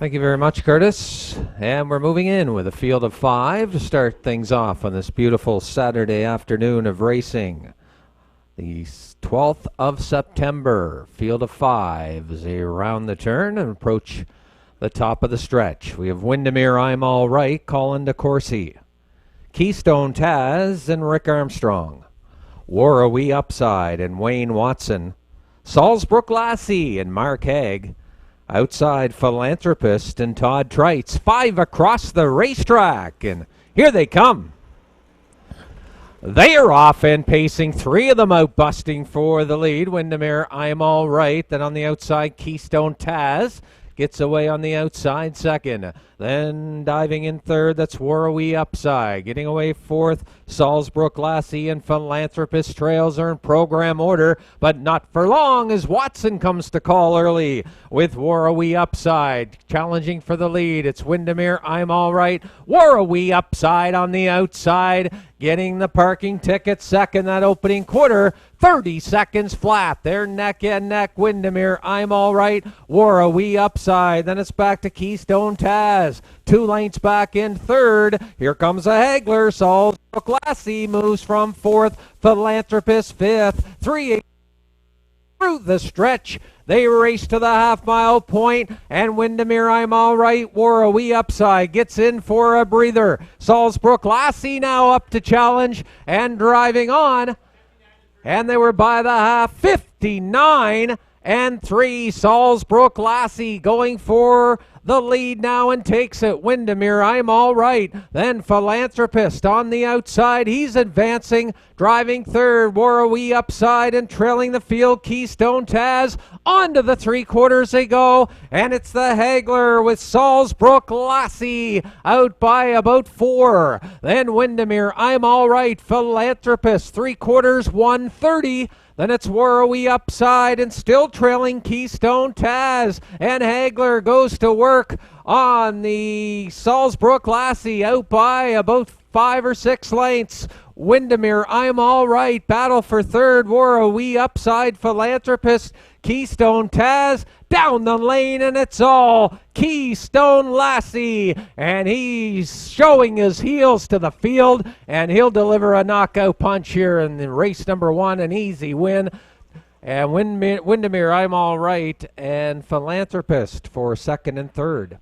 Thank you very much, Curtis. And we're moving in with a field of 5 to start things off on this beautiful Saturday afternoon of racing. The 12th of September, field of 5 as they round the turn and approach the top of the stretch. We have Windermere, I'm All Right, Colin DeCourcy, Keystone Taz, and Rick Armstrong. War a Wee Upside and Wayne Watson. Salzbrook Lassie and Mark Haig. Outside Philanthropist and Todd Trites. 5 across the racetrack, and here they come. They are off and pacing, 3 of them out busting for the lead. Windermere, I'm All Right. Then on the outside, Keystone Taz gets away on the outside second. Then diving in third, that's War a Wee Upside. Getting away fourth, Salzbrook Lassie and Philanthropist. Trails are in program order, but not for long as Watson comes to call early with War a Wee Upside. Challenging for the lead, it's Windermere, I'm All Right. War a Wee Upside on the outside, getting the parking ticket second that opening quarter. 30 seconds flat. They're neck and neck. Windermere, I'm All Right. War a Wee Upside. Then it's back to Keystone Taz. 2 lengths back in third. Here comes a Hagler. Salzbrook Lassie moves from fourth. Philanthropist fifth. 3 through the stretch. They race to the half-mile point, and Windermere, I'm All Right, War a Wee Upside gets in for a breather. Salzbrook Lassie now up to challenge and driving on. And they were by the half, 59 and 3. Salzbrook Lassie going for the lead now and takes it. Windermere, I'm All Right. Then Philanthropist on the outside. He's advancing, driving third. War a Wee Upside and trailing the field. Keystone Taz onto the 3/4 they go. And it's the Hagler with Salzbrook Lassie out by about 4. Then Windermere, I'm All Right. Philanthropist, 3/4, 130. Then it's War a Wee Upside and still trailing Keystone Taz. And Hagler goes to work on the Salzbrook Lassie out by about 5 or 6 lengths. Windermere, I'm All Right. Battle for third. War a Wee Upside. Philanthropist. Keystone Taz down the lane, and it's all Keystone Lassie, and he's showing his heels to the field, and he'll deliver a knockout punch here in the race number 1, an easy win. And Windermere, I'm All Right, and Philanthropist for second and third.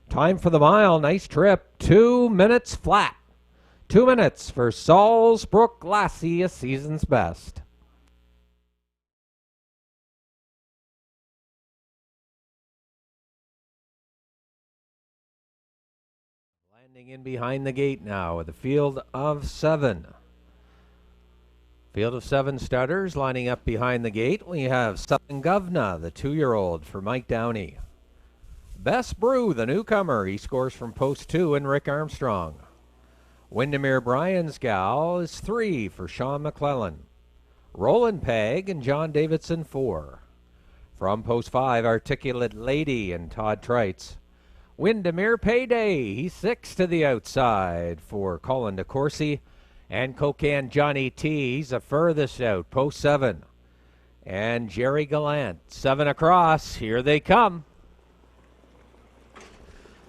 Time for the mile, nice trip, 2 minutes flat. 2 minutes for Salzbrook Lassie, a season's best. Landing in behind the gate now with a field of 7. Field of 7 starters lining up behind the gate. We have Southern Governor, the 2-year-old for Mike Downey. Best Brew, the newcomer. He scores from post 2, and Rick Armstrong. Windermere Bryan's Gal is 3 for Sean McClellan. Roland Peg and John Davidson 4. From post 5, Articulate Lady and Todd Trites. Windermere Payday, he's 6 to the outside for Colin DeCourcy. And Cocan Johnny T, he's the furthest out, post 7. And Jerry Gallant, 7 across, here they come.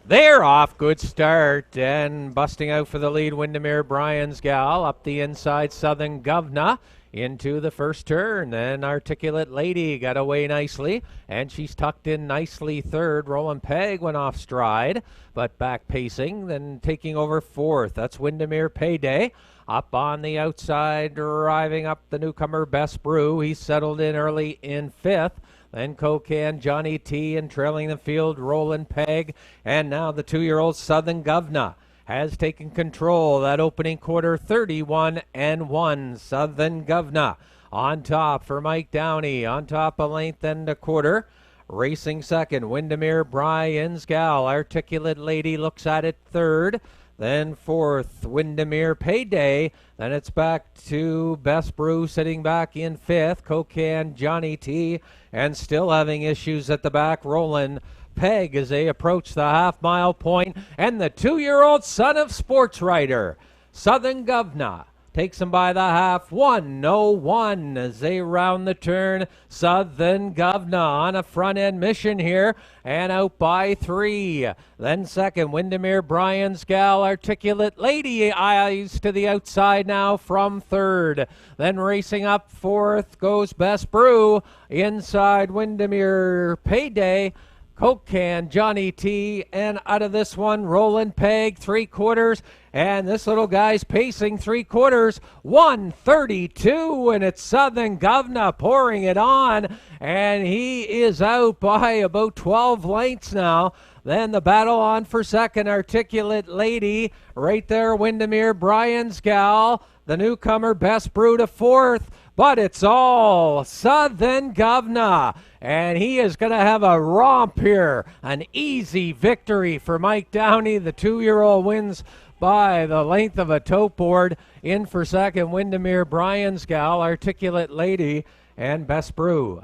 They're off, good start, and busting out for the lead, Windermere Bryan's Gal, up the inside, Southern Governor, into the first turn. Then Articulate Lady got away nicely, and she's tucked in nicely third. Roland Peg went off stride, but back pacing, then taking over fourth. That's Windermere Payday. Up on the outside, driving up the newcomer Best Brew. He's settled in early in fifth. Then Cocan Johnny T, and trailing the field, Roland Peg. And now the 2-year-old Southern Governor has taken control. That opening quarter, 31 and 1. Southern Governor on top for Mike Downey. On top a length and a quarter. Racing second, Windermere Bryan's Gal. Articulate Lady looks at it third. Then fourth, Windermere Payday. Then it's back to Best Brew sitting back in fifth. Cocan Johnny T, and still having issues at the back, Roland Peg as they approach the half-mile point. And the 2-year-old son of sports writer, Southern Governor, takes them by the half. 1:01 as they round the turn. Southern Governor on a front end mission here and out by 3. Then second, Windermere Bryan's Gal, Articulate Lady Eyes to the outside now from third. Then racing up fourth goes Best Brew. Inside Windermere Payday, Coke Can, Johnny T, and out of this one, Roland Peg, 3/4, and this little guy's pacing 3/4, 1:32, and it's Southern Governor pouring it on, and he is out by about 12 lengths now. Then the battle on for second, Articulate Lady, right there, Windermere Bryan's Gal, the newcomer Best Brew to fourth, but it's all Southern Governor, and he is going to have a romp here. An easy victory for Mike Downey. The 2-year-old wins by the length of a tote board. In for second, Windermere Bryan's Gal, Articulate Lady, and Best Brew.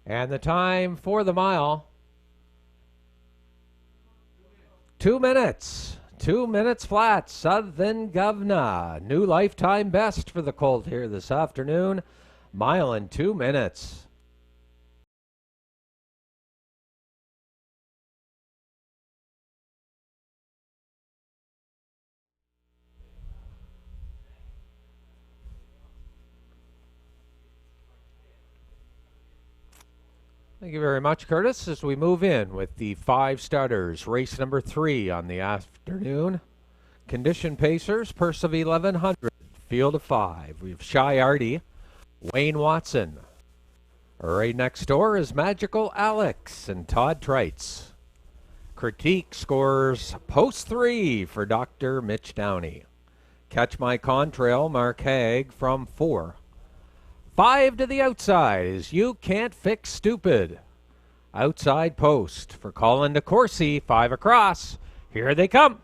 And the time for the mile, 2 minutes. 2 minutes flat. Southern Governor. New lifetime best for the colt here this afternoon. Mile in 2 minutes. Thank you very much, Curtis, as we move in with the 5 starters. Race number 3 on the afternoon. Condition pacers, purse of 1,100, field of 5. We have Shy Artie, Wayne Watson. Right next door is Magical Alex and Todd Trites. Critique scores post 3 for Dr. Mitch Downey. Catch My Contrail, Mark Haig from 4. 5 to the outside is You Can't Fix Stupid. Outside post for Colin DeCourcy, 5 across. Here they come.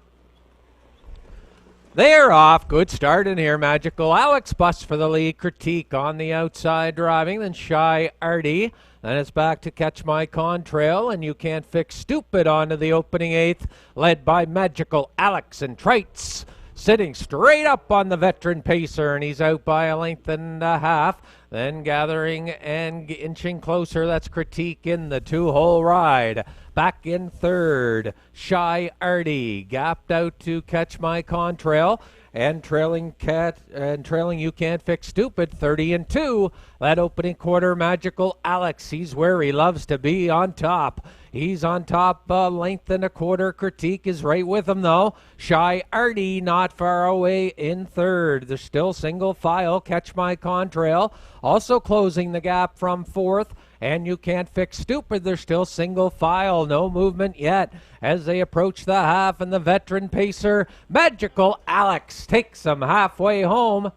They're off. Good start in here. Magical Alex busts for the lead. Critique on the outside driving. Then Shy Artie. Then it's back to Catch My Contrail, and You Can't Fix Stupid onto the opening 8th, led by Magical Alex and Trites. Sitting straight up on the veteran pacer, and he's out by a length and a half. Then gathering and inching closer, that's Critique in the 2-hole ride. Back in third, Shy Artie, gapped out to Catch My Contrail, and trailing You Can't Fix Stupid, 30-2. That opening quarter, Magical Alex, he's where he loves to be, on top. He's on top, length and a quarter. Critique is right with him, though. Shy Artie not far away in third. There's still single file. Catch My Contrail also closing the gap from fourth. And You Can't Fix Stupid, they're still single file. No movement yet as they approach the half. And the veteran pacer, Magical Alex, takes them halfway home.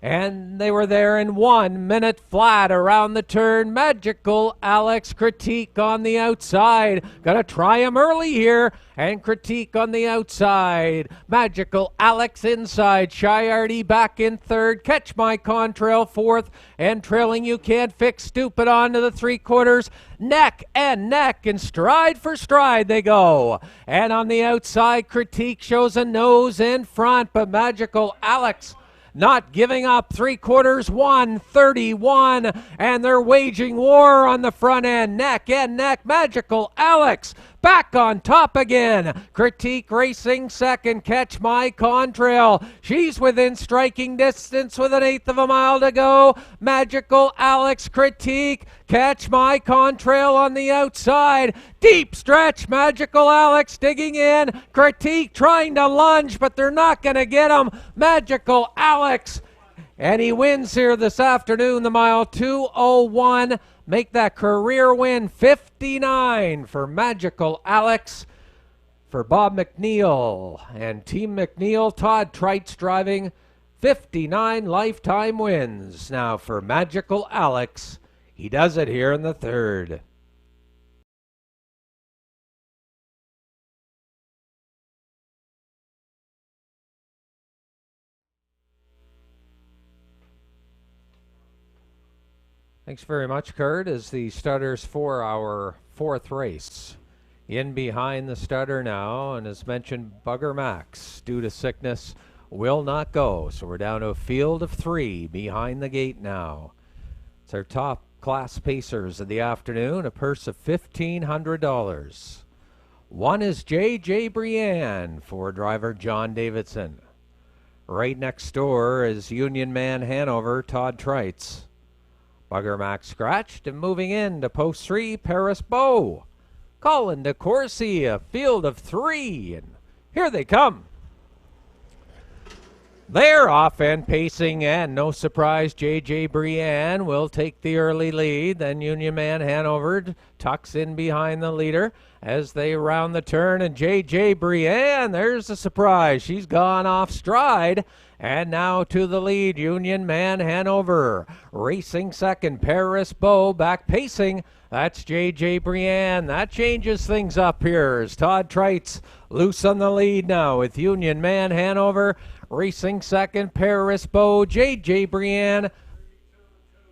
And they were there in 1 minute flat around the turn. Magical Alex, Critique on the outside. Got to try him early here. And Critique on the outside. Magical Alex inside. Shy Artie back in third. Catch My Contrail fourth. And trailing You Can't Fix Stupid onto the 3/4. Neck and neck, and stride for stride they go. And on the outside, Critique shows a nose in front. But Magical Alex not giving up. 3/4, 1:31, and they're waging war on the front end. Neck and neck. Magical Alex back on top again. Critique racing second. Catch My Contrail, she's within striking distance with 1/8 of a mile to go. Magical Alex, Critique, Catch My Contrail on the outside. Deep stretch. Magical Alex digging in. Critique trying to lunge, but they're not going to get him. Magical Alex, and he wins here this afternoon, the mile 2:01. Make that career win, 59 for Magical Alex. For Bob McNeil and Team McNeil, Todd Trites driving, 59 lifetime wins. Now for Magical Alex, he does it here in the third. Thanks very much, Kurt, as the starters for our 4th race. In behind the starter now, and as mentioned, Bugger Max, due to sickness, will not go. So we're down to a field of 3 behind the gate now. It's our top class pacers of the afternoon, a purse of $1,500. One is J.J. Brienne for driver John Davidson. Right next door is Union Man Hanover, Todd Treitz. Bugger Max scratched and moving in to post 3, Paris Bow. Colin DeCourcy, a field of 3, and here they come. They're off and pacing, and no surprise, J.J. Brienne will take the early lead. Then Union Man Hanover tucks in behind the leader as they round the turn, and J.J. Brienne, there's a surprise. She's gone off stride, and now to the lead, Union Man Hanover. Racing second, Paris Bow back pacing. That's J.J. Brienne. That changes things up here as Todd Treitz loose on the lead now with Union Man Hanover. Racing second, Paris Bow. J.J. Brienne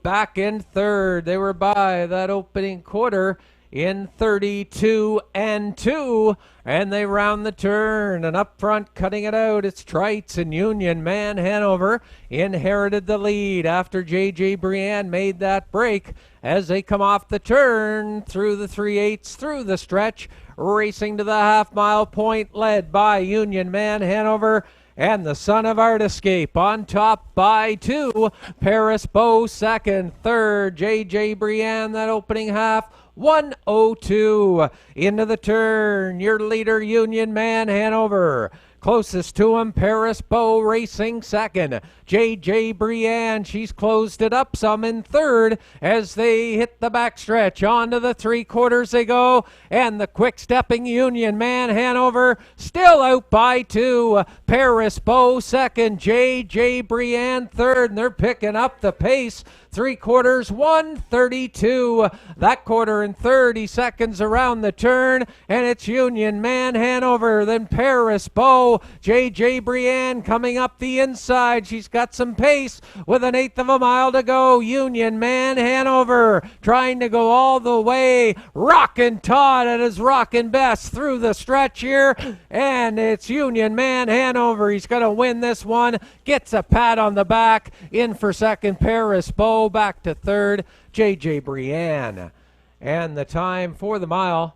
back in third. They were by that opening quarter in 32 and 2, and they round the turn, and up front cutting it out, it's Treitz, and Union Man Hanover inherited the lead after J.J. Brienne made that break as they come off the turn through the 3/8 through the stretch, racing to the half-mile point, led by Union Man Hanover. And the son of Art Escape on top by 2. Paris Bow second, third, J.J. Brienne that opening half. 1:02 into the turn. Your leader, Union Man Hanover. Closest to him, Paris Bow racing second. J.J. Brienne, she's closed it up some in third as they hit the backstretch. Onto the 3/4 they go, and the quick-stepping Union Man Hanover still out by 2. Paris Bow second, J.J. Brienne third, and they're picking up the pace. 3/4, 1:32. That quarter and 30 seconds around the turn, and it's Union Man Hanover, then Paris Bow. J.J. Brienne coming up the inside. She's got some pace with 1/8 of a mile to go. Union Man Hanover trying to go all the way. Rockin' Todd at his rockin' best through the stretch here, and it's Union Man Hanover. He's going to win this one. Gets a pat on the back. In for second, Paris Bow. Back to third, J.J. Brienne. And the time for the mile,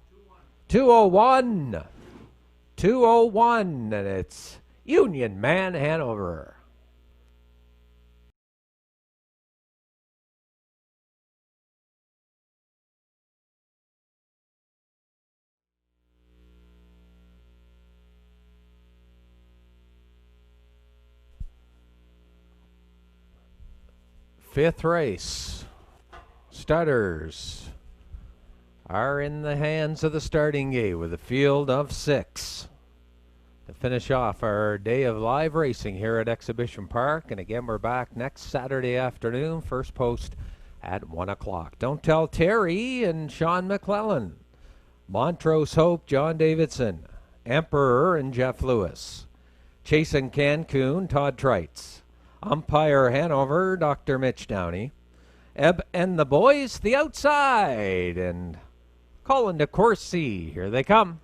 2:01. 2:01, and it's Union Man Hanover. Fifth race. Starters are in the hands of the starting gate with a field of 6 to finish off our day of live racing here at Exhibition Park. And again, we're back next Saturday afternoon, first post at 1 o'clock. Don't Tell Terry and Sean McClellan. Montrose Hope, John Davidson. Emperor and Jeff Lewis. Chasing Cancun, Todd Treitz. Umpire Hanover, Dr. Mitch Downey. Ebb and the boys, the outside. And Colin DeCourcy, here they come.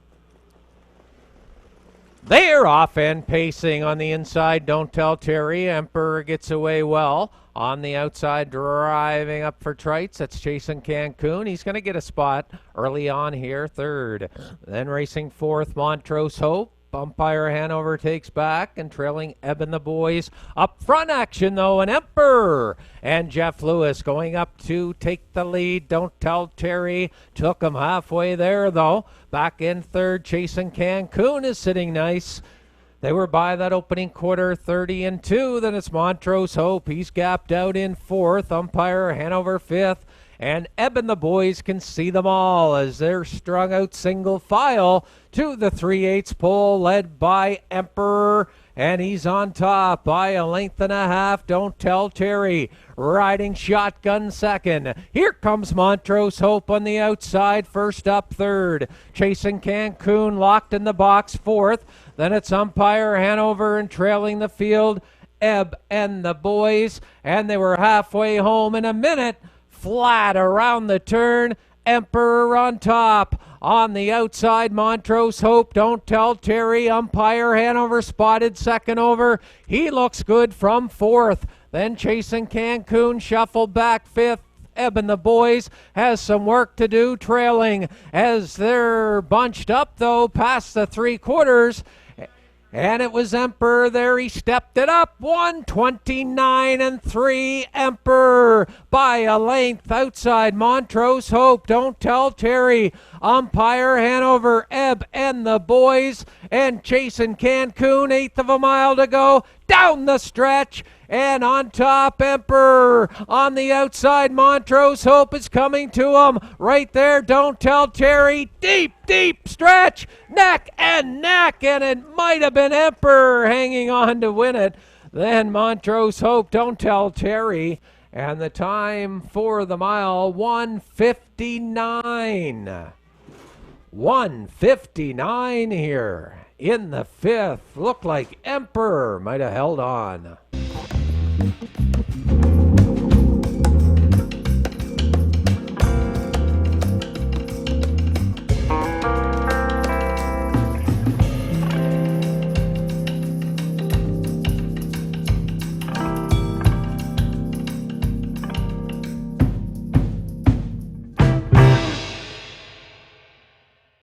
They're off and pacing on the inside. Don't Tell Terry. Emperor gets away well. On the outside, driving up for Treitz. That's Chasing Cancun. He's going to get a spot early on here, third. Then racing fourth, Montrose Hope. Umpire Hanover takes back, and trailing Ebb and the boys. Up front action, though, and Emperor and Jeff Lewis going up to take the lead. Don't Tell Terry took him halfway there, though. Back in third, Chasing Cancun is sitting nice. They were by that opening quarter, 30 and 2. Then it's Montrose Hope. He's gapped out in fourth. Umpire Hanover fifth. And Ebb and the boys can see them all as they're strung out single file to the 3/8 pole, led by Emperor. And he's on top by a length and a half. Don't Tell Terry riding shotgun second. Here comes Montrose Hope on the outside. First up, third. Chasing Cancun locked in the box, fourth. Then it's Umpire Hanover and trailing the field, Ebb and the boys. And they were halfway home in a minute. Flat around the turn. Emperor on top. On the outside, Montrose Hope, Don't Tell Terry, umpire Hanover spotted second over. He looks good from fourth. Then Chasing Cancun shuffled back fifth. Ebb and the Boys has some work to do trailing as they're bunched up though past the 3/4. And it was Emperor there. He stepped it up. 1:29.3. Emperor by a length outside Montrose Hope. Don't Tell Terry. Umpire Hanover, Ebb and the Boys. And Chasing Cancun, 1/8 of a mile to go. Down the stretch. And on top, Emperor. On the outside, Montrose Hope is coming to him. Right there, Don't Tell Terry. Deep, deep stretch. Neck and neck. And it might have been Emperor hanging on to win it. Then Montrose Hope, Don't Tell Terry. And the time for the mile, 1:59. 1:59 here in the fifth. Looked like Emperor might have held on.